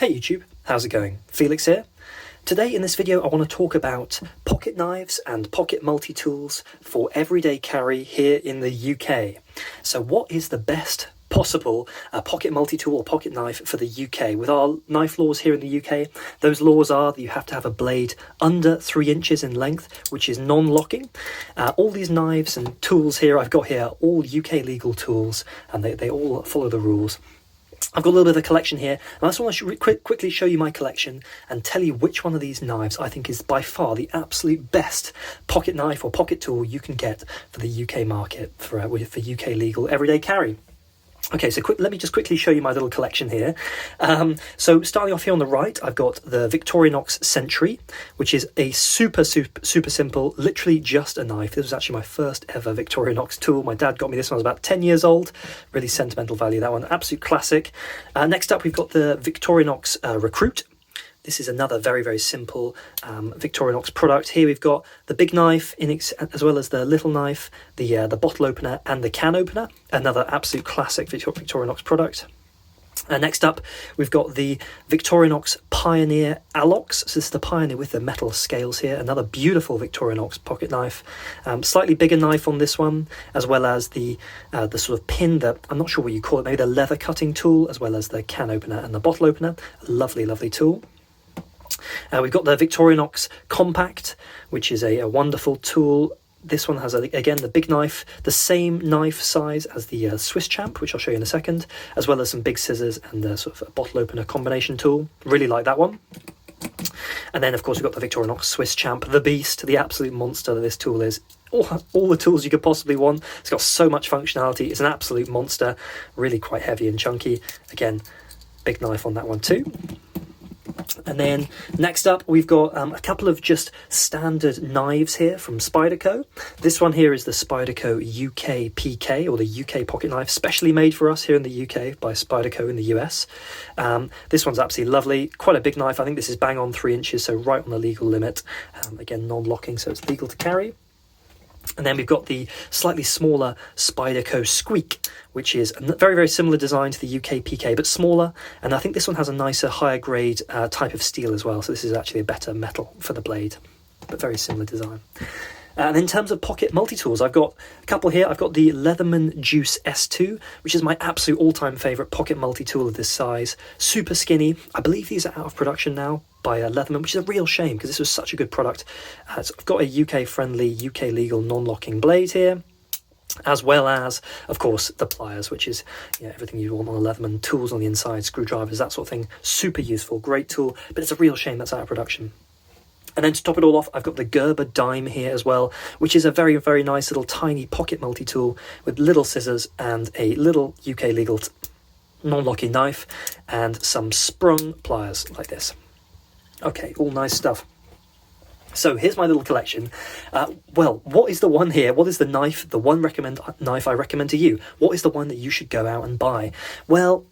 Hey YouTube, how's it going? Felix here. Today in this video I want to talk about pocket knives and pocket multi-tools for everyday carry here in the UK. So what is the best possible pocket multi-tool or pocket knife for the UK? With our knife laws here in the UK, those laws are that you have to have a blade under 3 inches in length, which is non-locking. All these knives and tools here I've got here are all UK legal tools, and they all follow the rules. I've got a little bit of a collection here, and I just want to quickly show you my collection and tell you which one of these knives I think is by far the absolute best pocket knife or pocket tool you can get for the UK market, for UK legal everyday carry. Okay, so let me just quickly show you my little collection here. So starting off here on the right, I've got the Victorinox Sentry, which is a super simple, literally just a knife. This was actually my first ever Victorinox tool. My dad got me this when I was about 10 years old. Really sentimental value, that one. Absolute classic. Next up, we've got the Victorinox Recruit. This is another very simple Victorinox product. Here we've got the big knife as well as the little knife, the bottle opener and the can opener. Another absolute classic Victorinox product. Next up, we've got the Victorinox Pioneer Alox. So this is the Pioneer with the metal scales here. Another beautiful Victorinox pocket knife. Slightly bigger knife on this one, as well as the sort of pin, I'm not sure what you call it, maybe the leather cutting tool, as well as the can opener and the bottle opener. Lovely tool. We've got the Victorinox Compact, which is a wonderful tool. This one has, again, the big knife, the same knife size as the Swiss Champ, which I'll show you in a second, as well as some big scissors and a sort of a bottle opener combination tool. Really like that one. And then, of course, we've got the Victorinox Swiss Champ, the beast, the absolute monster that this tool is. All the tools you could possibly want. It's got so much functionality. It's an absolute monster, really quite heavy and chunky. Again, big knife on that one too. And then next up, we've got a couple of just standard knives here from Spyderco. This one here is the Spyderco UK PK, or the UK pocket knife, specially made for us here in the UK by Spyderco in the US. This one's absolutely lovely, quite a big knife. I think this is bang on 3 inches, so right on the legal limit. Again, non-locking, so it's legal to carry. And then we've got the slightly smaller Spyderco Squeak, which is a very similar design to the UK PK, but smaller. And I think this one has a nicer, higher grade type of steel as well. So this is actually a better metal for the blade, but very similar design. And in terms of pocket multi-tools, I've got a couple here. I've got the Leatherman Juice S2, which is my absolute all-time favourite pocket multi-tool of this size. Super skinny. I believe these are out of production now by Leatherman, which is a real shame because this was such a good product. So I've got a UK-friendly, UK-legal non-locking blade here, as well as, of course, the pliers, which is everything you want on a Leatherman. Tools on the inside, screwdrivers, that sort of thing. Super useful, great tool, but it's a real shame that's out of production. And then to top it all off, I've got the Gerber Dime here as well, which is a very nice little tiny pocket multi-tool with little scissors and a little UK legal non-locking knife and some sprung pliers like this. Okay, all nice stuff. So here's my little collection. Well, what is the one here? What is the knife, the one knife I recommend to you? What is the one that you should go out and buy? Well,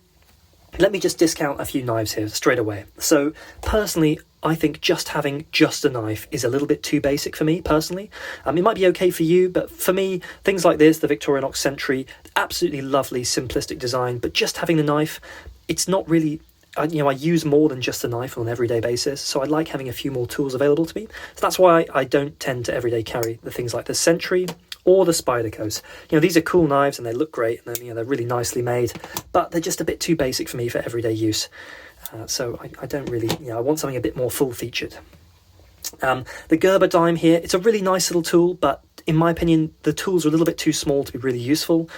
let me just discount a few knives here straight away. So personally, I think just having just a knife is a little bit too basic for me, personally. It might be okay for you, but for me, things like this, the Victorinox Sentry, absolutely lovely, simplistic design, but just having the knife, it's not really... I use more than just a knife on an everyday basis, so I like having a few more tools available to me. So that's why I don't tend to everyday carry the things like the Sentry or the Spydercos. These are cool knives and they look great, and they're really nicely made, but they're just a bit too basic for me for everyday use. So I don't really, I want something a bit more full-featured. The Gerber Dime here, it's a really nice little tool, but in my opinion, the tools are a little bit too small to be really useful.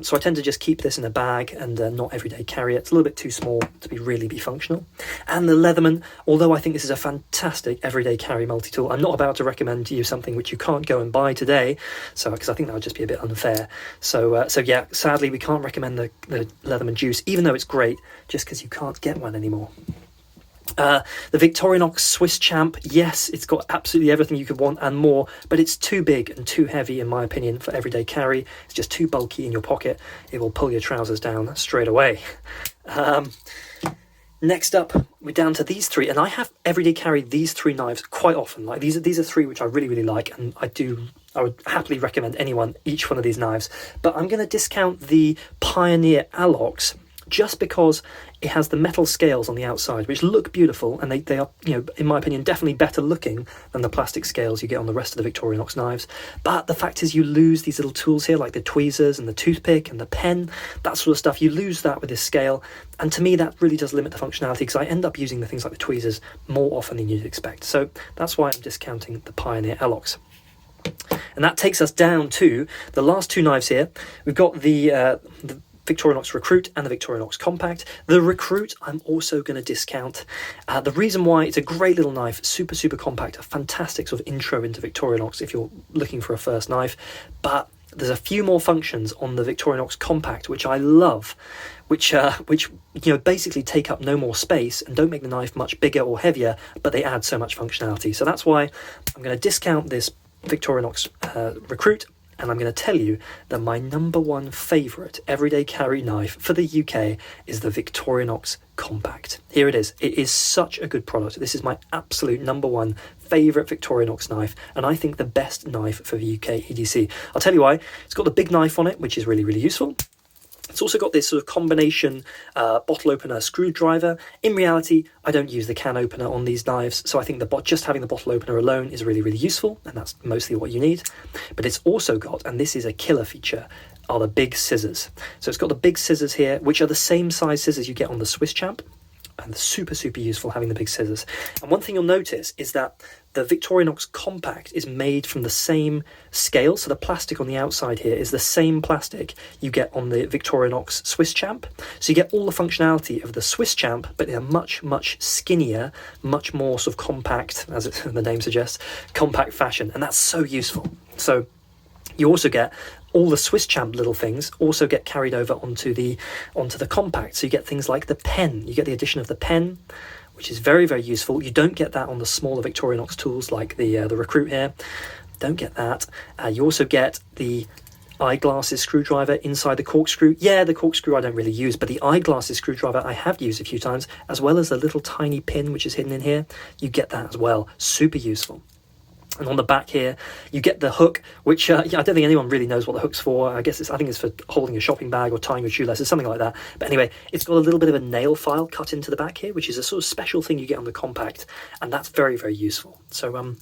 So I tend to just keep this in a bag and not everyday carry it. It's a little bit too small to be functional. And the Leatherman, although I think this is a fantastic everyday carry multi-tool, I'm not about to recommend to you something which you can't go and buy today, because I think that would just be a bit unfair. So yeah, sadly, we can't recommend the Leatherman Juice, even though it's great, just because you can't get one anymore. The Victorinox Swiss Champ, yes, it's got absolutely everything you could want and more, but it's too big and too heavy, in my opinion, for everyday carry. It's just too bulky in your pocket. It will pull your trousers down straight away. Next up, we're down to these three, and I have everyday carry these three knives quite often. Like these are three which I really like, and I would happily recommend anyone each one of these knives. But I'm going to discount the Pioneer Alox just because it has the metal scales on the outside, which look beautiful, and they are, in my opinion, definitely better looking than the plastic scales you get on the rest of the Victorinox knives. But the fact is, you lose these little tools here, like the tweezers and the toothpick and the pen, that sort of stuff. You lose that with this scale, and to me that really does limit the functionality, because I end up using the things like the tweezers more often than you'd expect. So that's why I'm discounting the Pioneer Elox. And that takes us down to the last two knives here. We've got the Victorinox Recruit and the Victorinox Compact. The Recruit I'm also going to discount. The reason why, it's a great little knife, super compact, a fantastic sort of intro into Victorinox if you're looking for a first knife, but there's a few more functions on the Victorinox Compact which I love, which basically take up no more space and don't make the knife much bigger or heavier, but they add so much functionality. So that's why I'm going to discount this Victorinox Recruit. And I'm going to tell you that my number one favourite everyday carry knife for the UK is the Victorinox Compact. Here it is. It is such a good product. This is my absolute number one favourite Victorinox knife, and I think the best knife for the UK EDC. I'll tell you why. It's got the big knife on it, which is really useful. It's also got this sort of combination bottle opener screwdriver. In reality, I don't use the can opener on these knives, so I think just having the bottle opener alone is really useful, and that's mostly what you need. But it's also got, and this is a killer feature, are the big scissors. So it's got the big scissors here, which are the same size scissors you get on the Swiss Champ, and super useful having the big scissors. And one thing you'll notice is that the Victorinox Compact is made from the same scale, so the plastic on the outside here is the same plastic you get on the Victorinox Swiss Champ. So you get all the functionality of the Swiss Champ, but in a much skinnier, much more sort of compact, as the name suggests, compact fashion, and that's so useful. So you also get all the Swiss Champ little things also get carried over onto the Compact. So you get things like the pen. You get the addition of the pen, which is very useful. You don't get that on the smaller Victorinox tools like the Recruit here. Don't get that. You also get the eyeglasses screwdriver inside the corkscrew. Yeah, the corkscrew I don't really use, but the eyeglasses screwdriver I have used a few times, as well as the little tiny pin which is hidden in here. You get that as well. Super useful. And on the back here, you get the hook, which I don't think anyone really knows what the hook's for. I think it's for holding a shopping bag or tying your shoelaces, something like that. But anyway, it's got a little bit of a nail file cut into the back here, which is a sort of special thing you get on the Compact, and that's very useful. So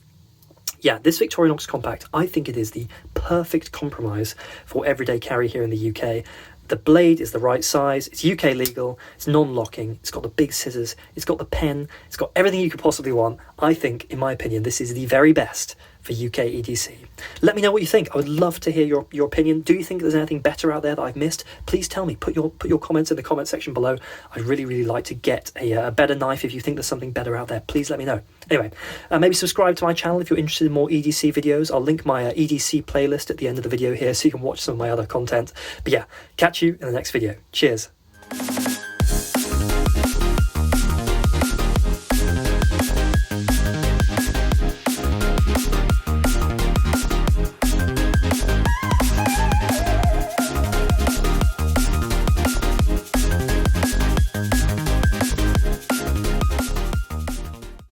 yeah, this Victorinox Compact, I think it is the perfect compromise for everyday carry here in the UK. The blade is the right size, it's UK legal, it's non-locking, it's got the big scissors, it's got the pen, it's got everything you could possibly want. I think, in my opinion, this is the very best for UK EDC. Let me know what you think. I would love to hear your opinion. Do you think there's anything better out there that I've missed? Please tell me. Put your comments in the comment section below. I'd really like to get a better knife. If you think there's something better out there, please let me know. Anyway, maybe subscribe to my channel if you're interested in more EDC videos. I'll link my EDC playlist at the end of the video here so you can watch some of my other content. But yeah, catch you in the next video. Cheers.